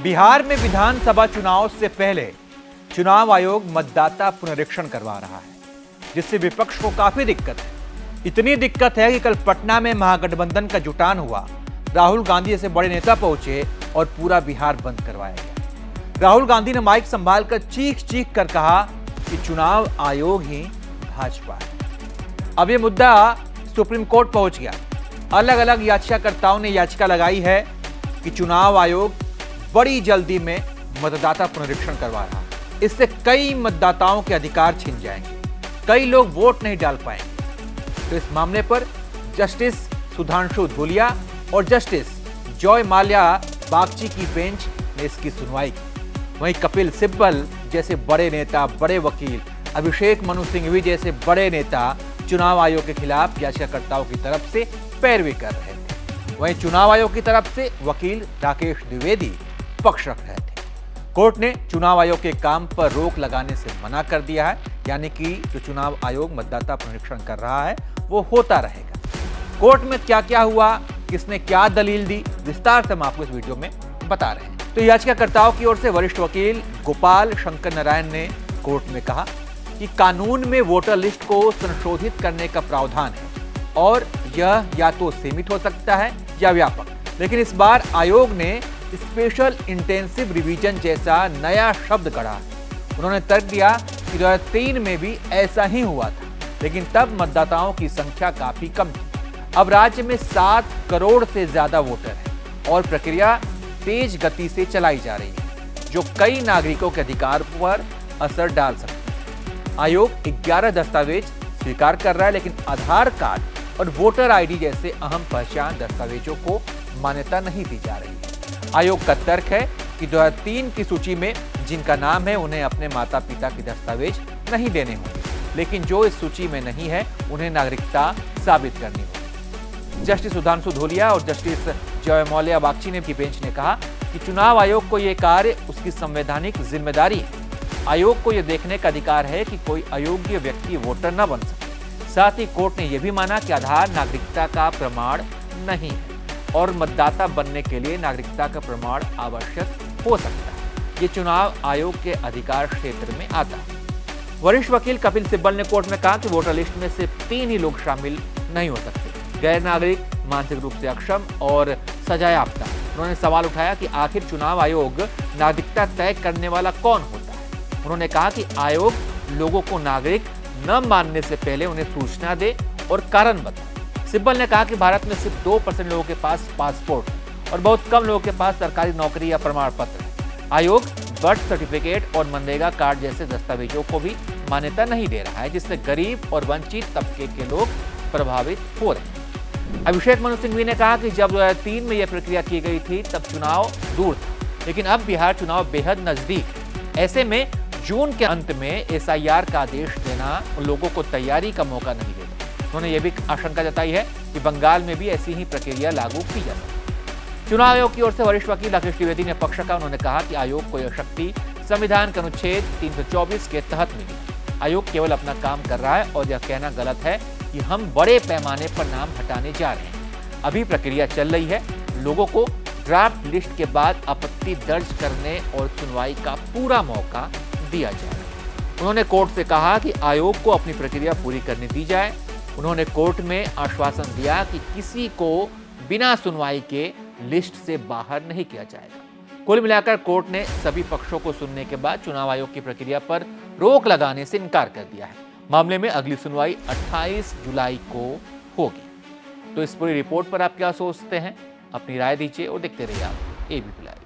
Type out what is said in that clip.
बिहार में विधानसभा चुनाव से पहले चुनाव आयोग मतदाता पुनरीक्षण करवा रहा है, जिससे विपक्ष को काफी दिक्कत है। इतनी दिक्कत है कि कल पटना में महागठबंधन का जुटान हुआ। राहुल गांधी जैसे बड़े नेता पहुंचे और पूरा बिहार बंद करवाया गया। राहुल गांधी ने माइक संभालकर चीख कर कहा कि चुनाव आयोग ही भाजपा है। अब यह मुद्दा सुप्रीम कोर्ट पहुंच गया। अलग अलग याचिकाकर्ताओं ने याचिका लगाई है कि चुनाव आयोग बड़ी जल्दी में मतदाता पुनरीक्षण करवा रहा है। इससे कई मतदाताओं के अधिकार छिन जाएंगे, कई लोग वोट नहीं डाल पाएंगे। तो इस मामले पर जस्टिस सुधांशु धूलिया और जस्टिस जॉय माल्या बागची की बेंच ने इसकी सुनवाई की। वहीं कपिल सिब्बल जैसे बड़े नेता, बड़े वकील, अभिषेक मनु सिंघवी जैसे बड़े नेता चुनाव आयोग के खिलाफ याचिकाकर्ताओं की तरफ से पैरवी कर रहे थे। वहीं चुनाव आयोग की तरफ से वकील राकेश द्विवेदी पक्ष रख रहे थे। कोर्ट ने चुनाव आयोग के काम पर रोक लगाने से मना कर दिया है, यानी कि जो चुनाव आयोग मतदाता पुनरीक्षण कर रहा है वो होता रहेगा। कोर्ट में क्या क्या हुआ, किसने क्या दलील दी, विस्तार से हम आपको इस वीडियो में बता रहे हैं। तो याचिकाकर्ताओं की ओर से वरिष्ठ वकील गोपाल शंकर नारायण ने कोर्ट में कहा कि कानून में वोटर लिस्ट को संशोधित करने का प्रावधान है और यह या तो सीमित हो सकता है या व्यापक, लेकिन इस बार आयोग ने स्पेशल इंटेंसिव रिवीजन जैसा नया शब्द गढ़ा। उन्होंने तर्क दिया कि 2003 में भी ऐसा ही हुआ था, लेकिन तब मतदाताओं की संख्या काफी कम थी। अब राज्य में 7 करोड़ से ज्यादा वोटर हैं और प्रक्रिया तेज गति से चलाई जा रही है, जो कई नागरिकों के अधिकार पर असर डाल सकती है। आयोग 11 दस्तावेज स्वीकार कर रहा है, लेकिन आधार कार्ड और वोटर आईडी जैसे अहम पहचान दस्तावेजों को मान्यता नहीं दी जा रही है। आयोग का तर्क है कि 2003 की सूची में जिनका नाम है उन्हें अपने माता पिता के दस्तावेज नहीं देने होंगे, लेकिन जो इस सूची में नहीं है उन्हें नागरिकता साबित करनी होगी। जस्टिस सुधांशु धूलिया और जस्टिस जॉय माल्या बागची ने की बेंच ने कहा कि चुनाव आयोग को यह कार्य उसकी संवैधानिक जिम्मेदारी है। आयोग को यह देखने का अधिकार है कि कोई अयोग्य व्यक्ति वोटर न बन सके। साथ ही कोर्ट ने यह भी माना कि आधार नागरिकता का प्रमाण नहीं है और मतदाता बनने के लिए नागरिकता का प्रमाण आवश्यक हो सकता है। ये चुनाव आयोग के अधिकार क्षेत्र में आता है। वरिष्ठ वकील कपिल सिब्बल ने कोर्ट में कहा कि वोटर लिस्ट में सिर्फ 3 ही लोग शामिल नहीं हो सकते: गैर नागरिक, मानसिक रूप से अक्षम और सजायाफ्ता। उन्होंने सवाल उठाया कि आखिर चुनाव आयोग नागरिकता तय करने वाला कौन होता है। उन्होंने कहा कि आयोग लोगों को नागरिक न मानने से पहले उन्हें सूचना दे और कारण बताए। सिब्बल ने कहा कि भारत में सिर्फ 2% लोगों के पास पासपोर्ट और बहुत कम लोगों के पास सरकारी नौकरी या प्रमाण पत्र है। आयोग बर्थ सर्टिफिकेट और मनरेगा कार्ड जैसे दस्तावेजों को भी मान्यता नहीं दे रहा है, जिससे गरीब और वंचित तबके के लोग प्रभावित हो रहे हैं। अभिषेक मनु सिंघवी ने कहा कि जब 2003 में यह प्रक्रिया की गई थी तब चुनाव दूर था, लेकिन अब बिहार चुनाव बेहद नजदीक है। ऐसे में जून के अंत में SIR का आदेश देना उन लोगों को तैयारी का मौका नहीं देता। उन्होंने यह भी आशंका जताई है कि बंगाल में भी ऐसी ही प्रक्रिया लागू की जा सकती है। चुनाव आयोग की ओर से वरिष्ठ वकील राकेश द्विवेदी ने पक्ष रखा। उन्होंने कहा कि आयोग को यह शक्ति संविधान के अनुच्छेद 324 के तहत मिली। आयोग केवल अपना काम कर रहा है और यह कहना गलत है कि हम बड़े पैमाने पर नाम हटाने जा रहे हैं। अभी प्रक्रिया चल रही है। लोगों को ड्राफ्ट लिस्ट के बाद आपत्ति दर्ज करने और सुनवाई का पूरा मौका दिया जाए। उन्होंने कोर्ट से कहा कि आयोग को अपनी प्रक्रिया पूरी करने दी जाए। उन्होंने कोर्ट में आश्वासन दिया कि किसी को बिना सुनवाई के लिस्ट से बाहर नहीं किया जाएगा। कुल मिलाकर कोर्ट ने सभी पक्षों को सुनने के बाद चुनाव आयोग की प्रक्रिया पर रोक लगाने से इनकार कर दिया है। मामले में अगली सुनवाई 28 जुलाई को होगी। तो इस पूरी रिपोर्ट पर आप क्या सोचते हैं? अपनी राय दीजिए और देखते रहिए आप ABP लाइव।